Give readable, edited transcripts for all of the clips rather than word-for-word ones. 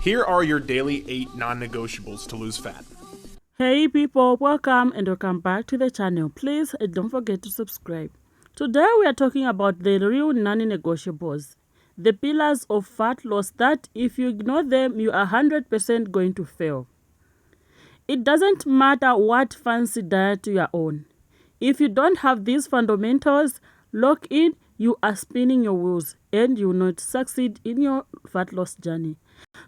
Here are your daily 8 non-negotiables to lose fat. Hey people, welcome back to the channel. Please don't forget to subscribe. Today we are talking about the real non-negotiables, the pillars of fat loss that if you ignore them, you are 100% going to fail. It doesn't matter what fancy diet you are on. If you don't have these fundamentals locked in, you are spinning your wheels and you will not succeed in your fat loss journey.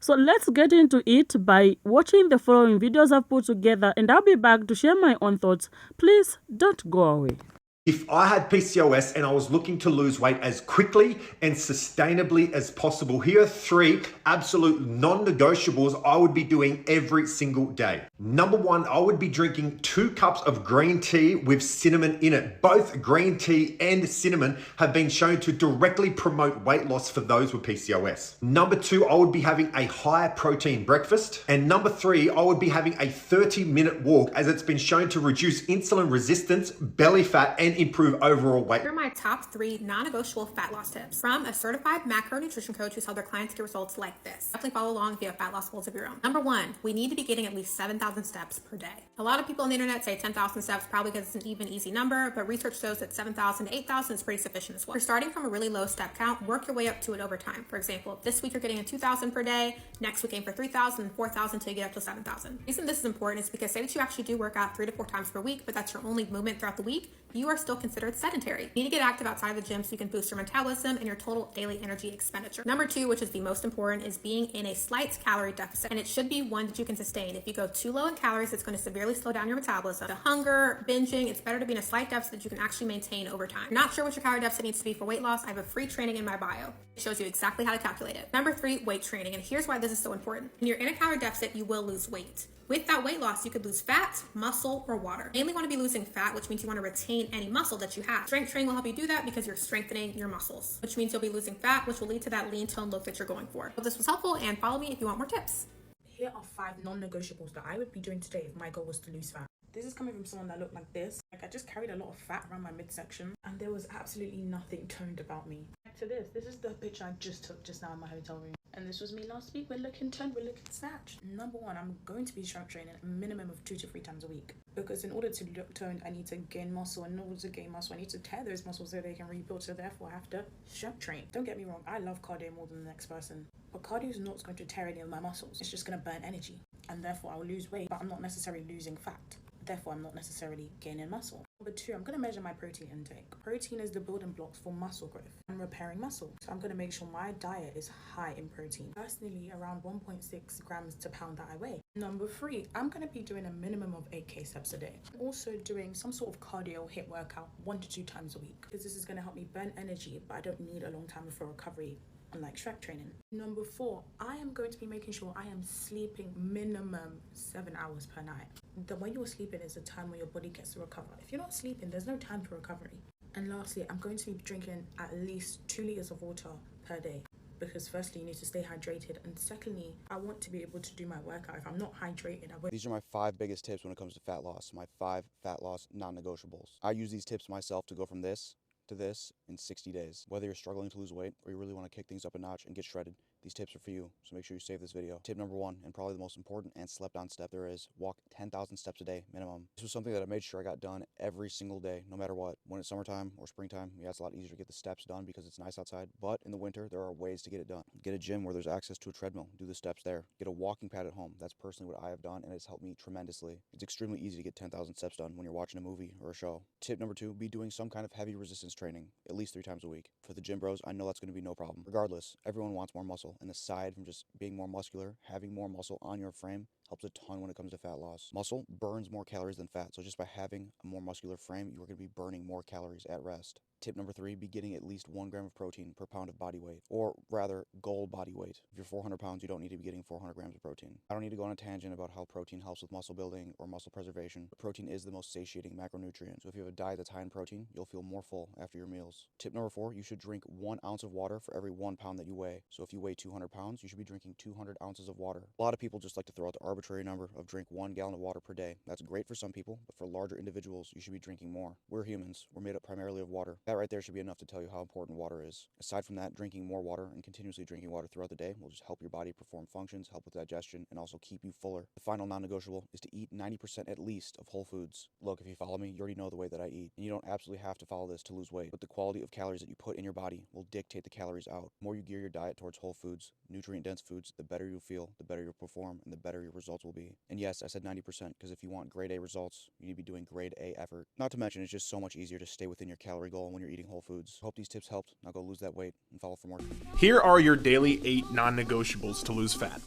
So let's get into it by watching the following videos I've put together, and I'll be back to share my own thoughts. Please don't go away. If I had PCOS and I was looking to lose weight as quickly and sustainably as possible, here are 3 absolute non-negotiables I would be doing every single day. Number 1, I would be drinking 2 cups of green tea with cinnamon in it. Both green tea and cinnamon have been shown to directly promote weight loss for those with PCOS. Number 2, I would be having a high protein breakfast. And number 3, I would be having a 30-minute walk, as it's been shown to reduce insulin resistance, belly fat, and improve overall weight. Here are my top 3 non-negotiable fat loss tips from a certified macronutrition coach who's helped their clients get results like this. Definitely follow along if you have fat loss goals of your own. Number 1, we need to be getting at least 7,000 steps per day. A lot of people on the internet say 10,000 steps probably because it's an even easy number, but research shows that 7,000 to 8,000 is pretty sufficient as well. If you're starting from a really low step count, work your way up to it over time. For example, if this week you're getting a 2,000 per day, next week aim for 3,000 and 4,000 until you get up to 7,000. The reason this is important is because say that you actually do work out 3 to 4 times per week, but that's your only movement throughout the week, you are still considered sedentary. You need to get active outside of the gym so you can boost your metabolism and your total daily energy expenditure. Number 2, which is the most important, is being in a slight calorie deficit, and it should be one that you can sustain. If you go too low in calories, it's going to severely slow down your metabolism. The hunger, binging, it's better to be in a slight deficit that you can actually maintain over time. If you're not sure what your calorie deficit needs to be for weight loss, I have a free training in my bio. It shows you exactly how to calculate it. Number 3, weight training, and here's why this is so important. When you're in a calorie deficit, you will lose weight. With that weight loss, you could lose fat, muscle, or water. Mainly want to be losing fat, which means you want to retain any muscle that you have. Strength training will help you do that because you're strengthening your muscles, which means you'll be losing fat, which will lead to that lean tone look that you're going for. Hope this was helpful, and follow me if you want more tips. Here are 5 non-negotiables that I would be doing today if my goal was to lose fat. This is coming from someone that looked like this. I just carried a lot of fat around my midsection and there was absolutely nothing toned about me. Back to this. This is the picture I just took just now in my hotel room. And this was me last week. We're looking toned, we're looking snatched. Number 1, I'm going to be strength training a minimum of 2 to 3 times a week. Because in order to look toned, I need to gain muscle. And in order to gain muscle, I need to tear those muscles so they can rebuild. So therefore, I have to strength train. Don't get me wrong, I love cardio more than the next person. But cardio is not going to tear any of my muscles. It's just going to burn energy. And therefore, I will lose weight, but I'm not necessarily losing fat. Therefore, I'm not necessarily gaining muscle. Number 2, I'm going to measure my protein intake. Protein is the building blocks for muscle growth and repairing muscle. So I'm going to make sure my diet is high in protein. Personally, around 1.6 grams to pound that I weigh. Number 3, I'm going to be doing a minimum of 8K steps a day. I'm also doing some sort of cardio HIIT workout 1 to 2 times a week. Because this is going to help me burn energy, but I don't need a long time for recovery. Unlike strength training. Number 4, I am going to be making sure I am sleeping minimum 7 hours per night. The way you're sleeping is the time when your body gets to recover. If you're not sleeping, there's no time for recovery. And lastly, I'm going to be drinking at least 2 liters of water per day. Because firstly, you need to stay hydrated. And secondly, I want to be able to do my workout. If I'm not hydrated, I won't. These are my 5 biggest tips when it comes to fat loss. My 5 fat loss non-negotiables. I use these tips myself to go from this to this in 60 days. Whether you're struggling to lose weight or you really want to kick things up a notch and get shredded, these tips are for you, so make sure you save this video. Tip number 1, and probably the most important and slept on step there is, walk 10,000 steps a day minimum. This was something that I made sure I got done every single day, no matter what. When it's summertime or springtime, yeah, it's a lot easier to get the steps done because it's nice outside, but in the winter, there are ways to get it done. Get a gym where there's access to a treadmill, do the steps there. Get a walking pad at home. That's personally what I have done, and it's helped me tremendously. It's extremely easy to get 10,000 steps done when you're watching a movie or a show. Tip number 2, be doing some kind of heavy resistance training, at least 3 times a week. For the gym bros, I know that's going to be no problem. Regardless, everyone wants more muscle, and aside from just being more muscular, having more muscle on your frame helps a ton when it comes to fat loss. Muscle burns more calories than fat, so just by having a more muscular frame, you are going to be burning more calories at rest. Tip number 3, be getting at least 1 gram of protein per pound of body weight, or rather, goal body weight. If you're 400 pounds, you don't need to be getting 400 grams of protein. I don't need to go on a tangent about how protein helps with muscle building or muscle preservation, but protein is the most satiating macronutrient, so if you have a diet that's high in protein, you'll feel more full after your meals. Tip number 4, you should drink 1 ounce of water for every 1 pound that you weigh. So if you weigh 200 pounds, you should be drinking 200 ounces of water. A lot of people just like to throw out the arbitrary arbitrary number of drink 1 gallon of water per day. That's great for some people, but for larger individuals, you should be drinking more. We're humans. We're made up primarily of water. That right there should be enough to tell you how important water is. Aside from that, drinking more water and continuously drinking water throughout the day will just help your body perform functions, help with digestion, and also keep you fuller. The final non-negotiable is to eat 90% at least of whole foods. Look, if you follow me, you already know the way that I eat, and you don't absolutely have to follow this to lose weight, but the quality of calories that you put in your body will dictate the calories out. The more you gear your diet towards whole foods, nutrient-dense foods, the better you'll feel, the better you'll perform, and the better your results will be. And yes, I said 90% because if you want grade A results, you need to be doing grade A effort. Not to mention, it's just so much easier to stay within your calorie goal when you're eating whole foods. Hope these tips helped. Now go lose that weight and follow for more. Here are your daily 8 non-negotiables to lose fat.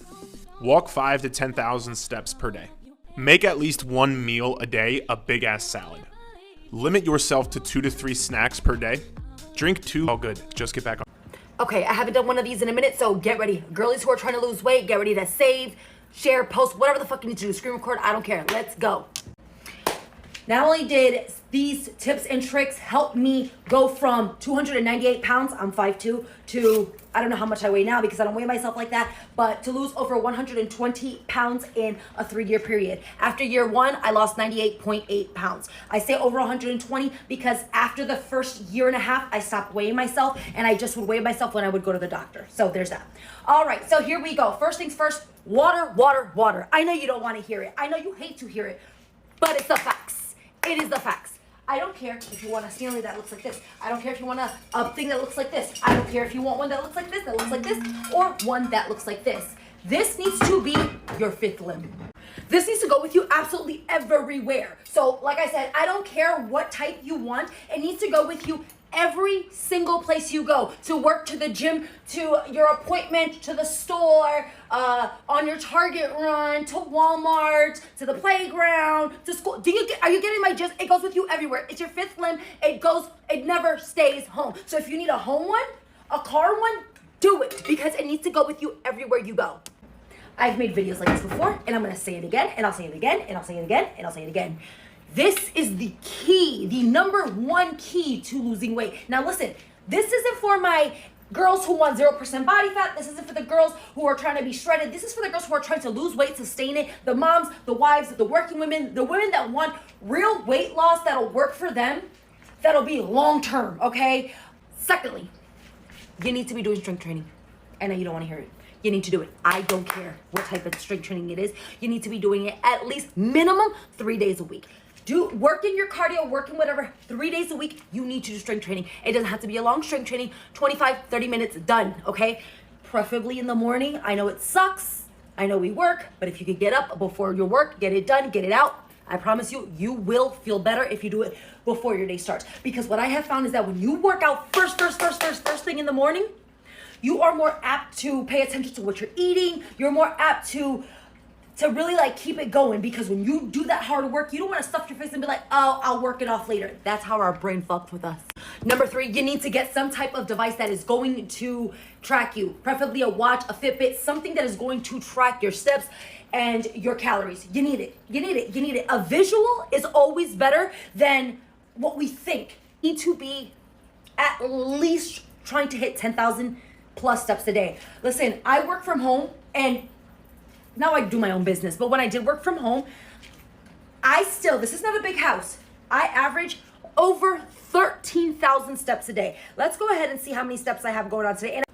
Walk 5 to 10,000 steps per day. Make at least one meal a day a big-ass salad. Limit yourself to 2 to 3 snacks per day. Drink 2. All good. Just get back on. Okay, I haven't done one of these in a minute, so get ready. Girlies who are trying to lose weight, get ready to save, share, post, whatever the fuck you need to do. Screen record, I don't care. Let's go. Not only did these tips and tricks help me go from 298 pounds, I'm 5'2", to I don't know how much I weigh now because I don't weigh myself like that, but to lose over 120 pounds in a 3-year period. After year 1, I lost 98.8 pounds. I say over 120 because after the first year and a half, I stopped weighing myself, and I just would weigh myself when I would go to the doctor. So there's that. All right, so here we go. First things first, water, water, water. I know you don't want to hear it. I know you hate to hear it, but it's the facts. It is the facts. I don't care if you want a ceiling that looks like this. I don't care if you want a thing that looks like this. I don't care if you want one that looks like this, or one that looks like this. This needs to be your 5th limb. This needs to go with you absolutely everywhere. So like I said, I don't care what type you want. It needs to go with you every single place you go, to work, to the gym, to your appointment, to the store, on your Target run, to Walmart, to the playground, to school. Are you getting my gist? It goes with you everywhere. It's your 5th limb. It never stays home. So if you need a home one, a car one, do it, because it needs to go with you everywhere you go. I've made videos like this before, and I'm gonna say it again, and I'll say it again, and I'll say it again, and I'll say it again. This is the key, the number 1 key to losing weight. Now listen, this isn't for my girls who want 0% body fat. This isn't for the girls who are trying to be shredded. This is for the girls who are trying to lose weight, sustain it. The moms, the wives, the working women, the women that want real weight loss that'll work for them, that'll be long-term, okay? Secondly, you need to be doing strength training. I know you don't want to hear it. You need to do it. I don't care what type of strength training it is. You need to be doing it at least minimum 3 days a week. Work in your cardio, work in whatever, 3 days a week, you need to do strength training. It doesn't have to be a long strength training, 25, 30 minutes, done, okay? Preferably in the morning. I know it sucks. I know we work, but if you could get up before your work, get it done, get it out, I promise you, you will feel better if you do it before your day starts. Because what I have found is that when you work out first thing in the morning, you are more apt to pay attention to what you're eating. You're more apt to really like keep it going, because when you do that hard work, you don't want to stuff your face and be like, oh, I'll work it off later. That's how our brain fucked with us. Number 3, you need to get some type of device that is going to track you, preferably a watch, a Fitbit, something that is going to track your steps and your calories. You need it. You need it. You need it. A visual is always better than what we think. You need to be at least trying to hit 10,000 plus steps a day. Listen, I work from home, and now I do my own business, but when I did work from home, this is not a big house. I average over 13,000 steps a day. Let's go ahead and see how many steps I have going on today. And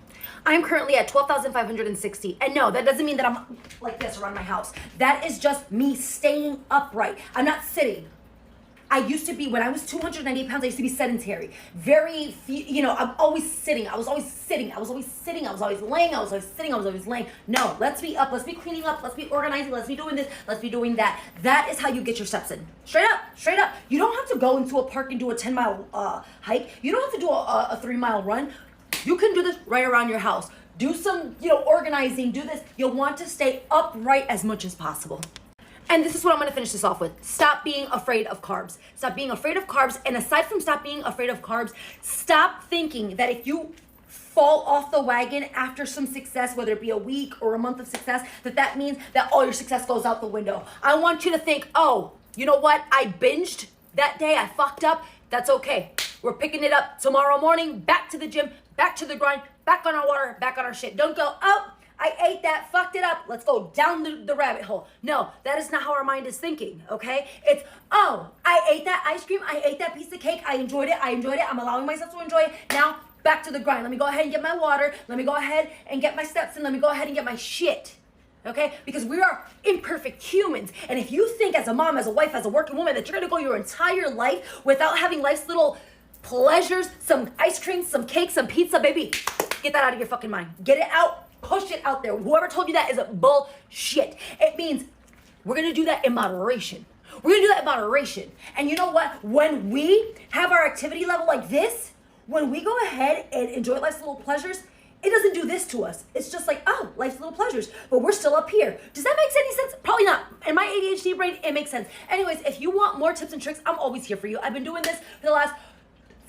I'm currently at 12,560. And no, that doesn't mean that I'm like this around my house. That is just me staying upright. I'm not sitting. I used to be, when I was 298 pounds, I used to be sedentary. I'm always sitting. I was always sitting. I was always sitting. I was always laying. I was always sitting. I was always laying. No, let's be up. Let's be cleaning up. Let's be organizing. Let's be doing this. Let's be doing that. That is how you get your steps in. Straight up. Straight up. You don't have to go into a park and do a 10-mile hike. You don't have to do a 3-mile run. You can do this right around your house. Do some, organizing. Do this. You'll want to stay upright as much as possible. And this is what I'm going to finish this off with. Stop being afraid of carbs. Stop being afraid of carbs. And aside from stop being afraid of carbs, stop thinking that if you fall off the wagon after some success, whether it be a week or a month of success, that means that all your success goes out the window. I want you to think, oh, you know what? I binged that day. I fucked up. That's okay. We're picking it up tomorrow morning, back to the gym, back to the grind, back on our water, back on our shit. Don't go, oh, I ate that, fucked it up. Let's go down the rabbit hole. No, that is not how our mind is thinking, okay? It's, oh, I ate that ice cream. I ate that piece of cake. I enjoyed it. I'm allowing myself to enjoy it. Now, back to the grind. Let me go ahead and get my water. Let me go ahead and get my steps in. Let me go ahead and get my shit. Okay? Because we are imperfect humans. And if you think as a mom, as a wife, as a working woman, that you're gonna go your entire life without having life's little pleasures, some ice cream, some cake, some pizza, baby, get that out of your fucking mind. Get it out, push it out there. Whoever told you that is a bullshit. It means we're gonna do that in moderation. We're gonna do that in moderation. And you know what? When we have our activity level like this, when we go ahead and enjoy life's little pleasures, it doesn't do this to us. It's just like, oh, life's little pleasures, but we're still up here. Does that make any sense? Probably not. In my ADHD brain, it makes sense. Anyways, if you want more tips and tricks, I'm always here for you. I've been doing this for the last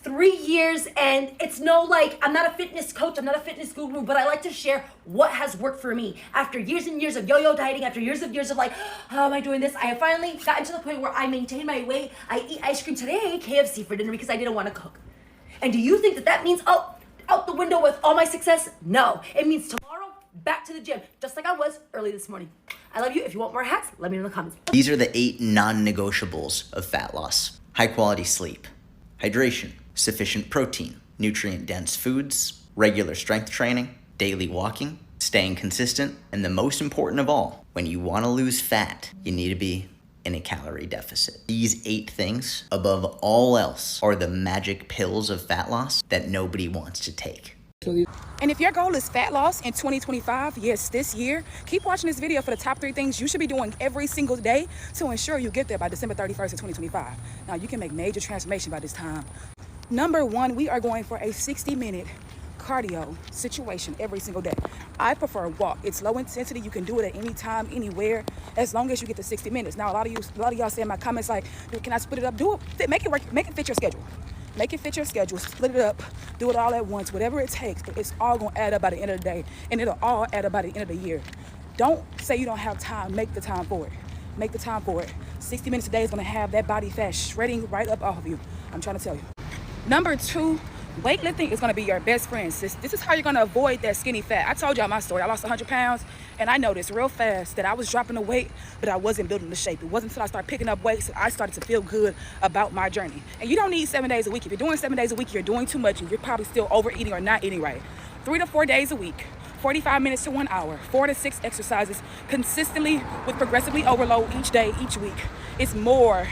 3 years, and it's no like, I'm not a fitness coach, I'm not a fitness guru, but I like to share what has worked for me. After years and years of yo-yo dieting, after years of like, how am I doing this? I have finally gotten to the point where I maintain my weight. I eat ice cream today. I ate KFC for dinner because I didn't want to cook. And do you think that means, oh, out the window with all my success? No, it means tomorrow, back to the gym, just like I was early this morning. I love you. If you want more hacks, let me know in the comments. These are the 8 non-negotiables of fat loss. High quality sleep, hydration, sufficient protein, nutrient-dense foods, regular strength training, daily walking, staying consistent, and the most important of all, when you want to lose fat, you need to be in a calorie deficit. These 8 things, above all else, are the magic pills of fat loss that nobody wants to take. And if your goal is fat loss in 2025, yes, this year, keep watching this video for the top 3 things you should be doing every single day to ensure you get there by December 31st of 2025. Now, you can make major transformation by this time. Number 1, we are going for a 60-minute cardio situation every single day. I prefer walk. It's low intensity. You can do it at any time, anywhere, as long as you get the 60 minutes. Now, a lot of y'all say in my comments like, can I split it up? Do it. Make it work. Make it fit your schedule. Make it fit your schedule. Split it up. Do it all at once. Whatever it takes. But it's all gonna add up by the end of the day, and it'll all add up by the end of the year. Don't say you don't have time. Make the time for it. Make the time for it. 60 minutes a day is gonna have that body fat shredding right up off of you. I'm trying to tell you. Number 2, weightlifting is going to be your best friend, sis. This is how you're going to avoid that skinny fat. I told y'all my story. I lost 100 pounds, and I noticed real fast that I was dropping the weight, but I wasn't building the shape. It wasn't until I started picking up weights that I started to feel good about my journey. And you don't need 7 days a week. If you're doing 7 days a week, you're doing too much, and you're probably still overeating or not eating right. 3 to 4 days a week, 45 minutes to 1 hour, 4 to 6 exercises consistently with progressively overload each day, each week. It's more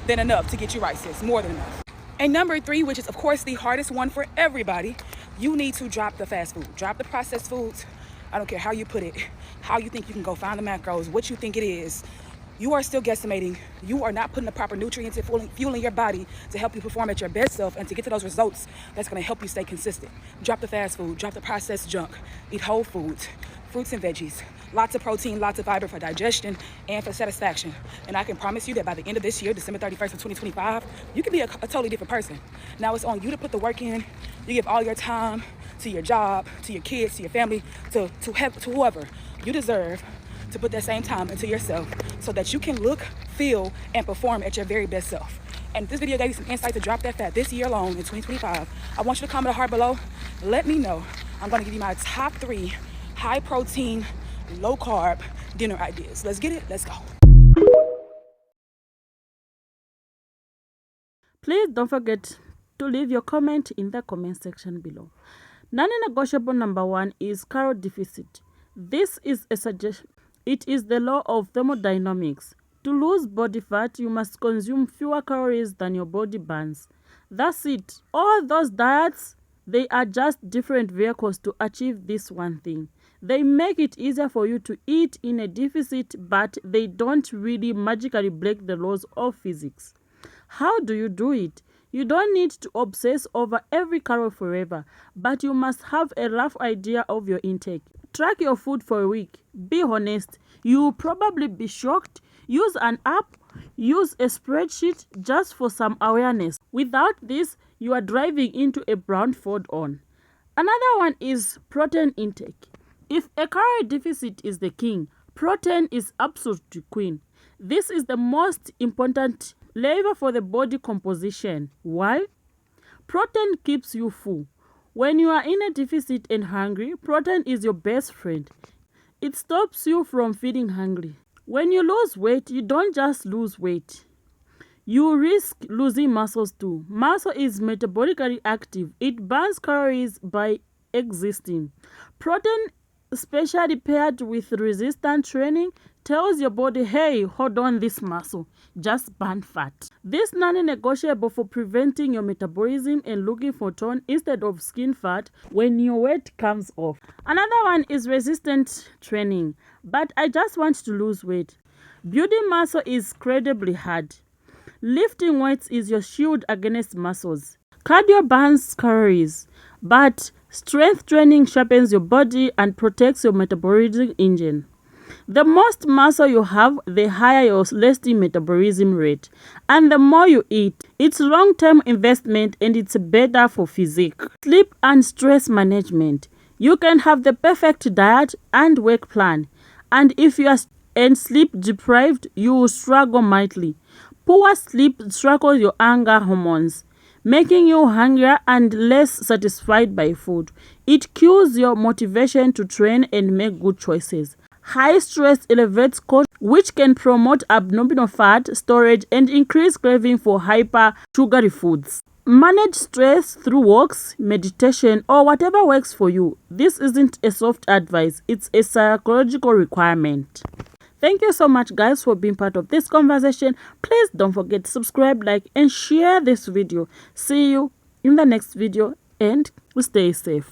than enough to get you right, sis. More than enough. And number 3, which is of course the hardest one for everybody, you need to drop the fast food. Drop the processed foods. I don't care how you put it, how you think you can go find the macros, what you think it is. You are still guesstimating. You are not putting the proper nutrients and fueling your body to help you perform at your best self and to get to those results that's going to help you stay consistent. Drop the fast food, drop the processed junk, eat whole foods, fruits and veggies, lots of protein, lots of fiber for digestion and for satisfaction. And I can promise you that by the end of this year, December 31st of 2025, you can be a totally different person. Now it's on you to put the work in. You give all your time to your job, to your kids, to your family, to whoever. You deserve to put that same time into yourself so that you can look, feel, and perform at your very best self. And if this video gave you some insight to drop that fat this year alone in 2025, I want you to comment a heart below. Let me know. I'm going to give you my top 3 high protein, low carb dinner ideas. Let's get it. Let's go. Please don't forget to leave your comment in the comment section below. Non-negotiable number 1 is calorie deficit. This is a suggestion. It is the law of thermodynamics. To lose body fat, you must consume fewer calories than your body burns. That's it. All those diets, they are just different vehicles to achieve this one thing. They make it easier for you to eat in a deficit, but they don't really magically break the laws of physics. How do you do it? You don't need to obsess over every calorie forever, but you must have a rough idea of your intake. Track your food for a week. Be honest. You'll probably be shocked. Use an app. Use a spreadsheet just for some awareness. Without this, you are driving into a blindfold on. Another one is protein intake. If a calorie deficit is the king, protein is absolute queen. This is the most important lever for the body composition. Why? Protein keeps you full. When you are in a deficit and hungry, protein is your best friend. It stops you from feeling hungry. When you lose weight, you don't just lose weight. You risk losing muscles too. Muscle is metabolically active. It burns calories by existing. Protein, especially paired with resistance training, tells your body, hey, hold on this muscle, just burn fat. This non-negotiable for preventing your metabolism and looking for tone instead of skin fat when your weight comes off. Another one is resistance training, but I just want to lose weight. Building muscle is incredibly hard. Lifting weights is your shield against muscles. Cardio burns calories, but strength training sharpens your body and protects your metabolic engine. The most muscle you have, the higher your resting metabolism rate. And the more you eat, it's long-term investment and it's better for physique. Sleep and stress management. You can have the perfect diet and work plan. And if you are sleep deprived, you will struggle mightily. Poor sleep struggles your anger hormones, making you hungrier and less satisfied by food. It kills your motivation to train and make good choices. High stress elevates cortisol, which can promote abdominal fat storage and increase craving for hyper sugary foods. Manage stress through walks, meditation, or whatever works for you. This isn't a soft advice, it's a psychological requirement. Thank you so much, guys, for being part of this conversation. Please don't forget to subscribe, like, and share this video. See you in the next video and stay safe.